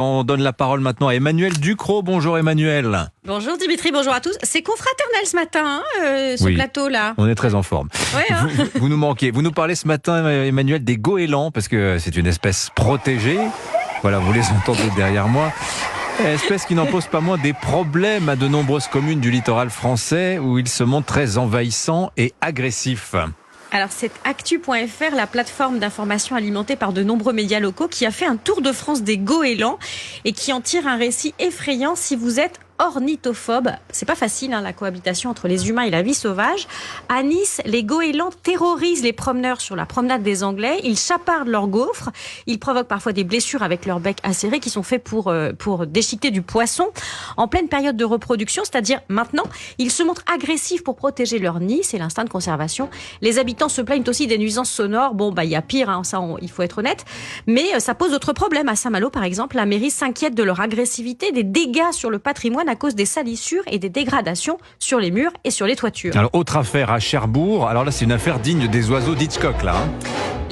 On donne la parole maintenant à Emmanuel Ducrot. Bonjour Emmanuel. Bonjour Dimitri, bonjour à tous. C'est confraternel ce matin, ce plateau-là. On est très en forme. Ouais, hein. Vous nous manquez. Vous nous parlez ce matin, Emmanuel, des goélands, parce que c'est une espèce protégée. Voilà, vous les entendez derrière moi. Espèce qui n'en pose pas moins des problèmes à de nombreuses communes du littoral français où ils se montrent très envahissants et agressifs. Alors c'est actu.fr, la plateforme d'information alimentée par de nombreux médias locaux, qui a fait un tour de France des goélands et qui en tire un récit effrayant si vous êtes ornithophobe. C'est pas facile, la cohabitation entre les humains et la vie sauvage. À Nice, les goélands terrorisent les promeneurs sur la promenade des Anglais. Ils chapardent leurs gaufres. Ils provoquent parfois des blessures avec leurs becs acérés qui sont faits pour déchiqueter du poisson. En pleine période de reproduction, c'est-à-dire maintenant, ils se montrent agressifs pour protéger leur nid. C'est l'instinct de conservation. Les habitants se plaignent aussi des nuisances sonores. Bon, il y a pire, il faut être honnête. Mais ça pose d'autres problèmes. À Saint-Malo, par exemple, la mairie s'inquiète de leur agressivité, des dégâts sur le patrimoine à cause des salissures et des dégradations sur les murs et sur les toitures. Alors, autre affaire à Cherbourg. Alors là, c'est une affaire digne des oiseaux d'Hitchcock, là.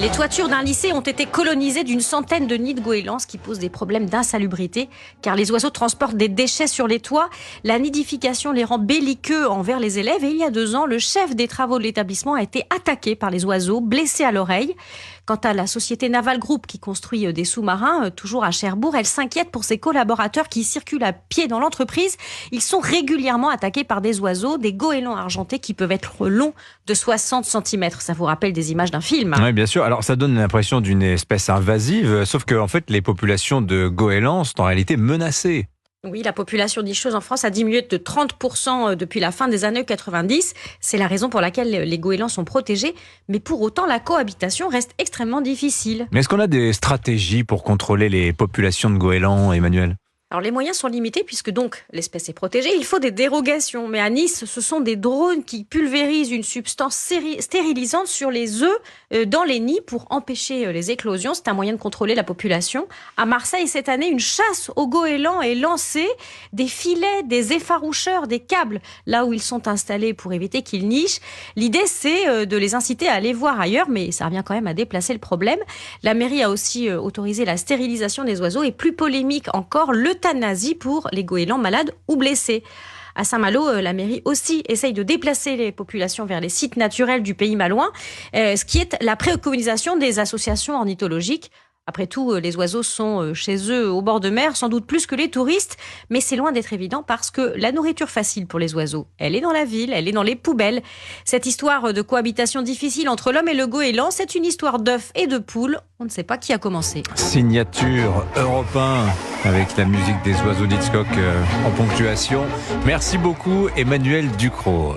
Les toitures d'un lycée ont été colonisées d'une centaine de nids de goélands, ce qui pose des problèmes d'insalubrité, car les oiseaux transportent des déchets sur les toits. La nidification les rend belliqueux envers les élèves. Et il y a 2 ans, le chef des travaux de l'établissement a été attaqué par les oiseaux, blessé à l'oreille. Quant à la société Naval Group qui construit des sous-marins, toujours à Cherbourg, elle s'inquiète pour ses collaborateurs qui circulent à pied dans l'entreprise. Ils sont régulièrement attaqués par des oiseaux, des goélands argentés qui peuvent être longs de 60 cm. Ça vous rappelle des images d'un film. Oui, bien sûr. Alors, ça donne l'impression d'une espèce invasive, sauf que, en fait, les populations de goélands sont en réalité menacées. Oui, la population nicheuse en France a diminué de 30% depuis la fin des années 90. C'est la raison pour laquelle les goélands sont protégés. Mais pour autant, la cohabitation reste extrêmement difficile. Mais est-ce qu'on a des stratégies pour contrôler les populations de goélands, Emmanuel ? Alors les moyens sont limités puisque donc l'espèce est protégée. Il faut des dérogations. Mais à Nice, ce sont des drones qui pulvérisent une substance stérilisante sur les œufs dans les nids pour empêcher les éclosions. C'est un moyen de contrôler la population. À Marseille, cette année, une chasse aux goélands est lancée. Des filets, des effaroucheurs, des câbles là où ils sont installés pour éviter qu'ils nichent. L'idée, c'est de les inciter à aller voir ailleurs, mais ça revient quand même à déplacer le problème. La mairie a aussi autorisé la stérilisation des oiseaux et plus polémique encore, l'euthanasie pour les goélands malades ou blessés. À Saint-Malo, la mairie aussi essaye de déplacer les populations vers les sites naturels du pays malouin, ce qui est la préconisation des associations ornithologiques. Après tout, les oiseaux sont chez eux au bord de mer, sans doute plus que les touristes, mais c'est loin d'être évident parce que la nourriture facile pour les oiseaux, elle est dans la ville, elle est dans les poubelles. Cette histoire de cohabitation difficile entre l'homme et le goéland, c'est une histoire d'œufs et de poules. On ne sait pas qui a commencé. Signature Europe 1 avec la musique des oiseaux d'Hitchcock en ponctuation. Merci beaucoup Emmanuel Ducrot.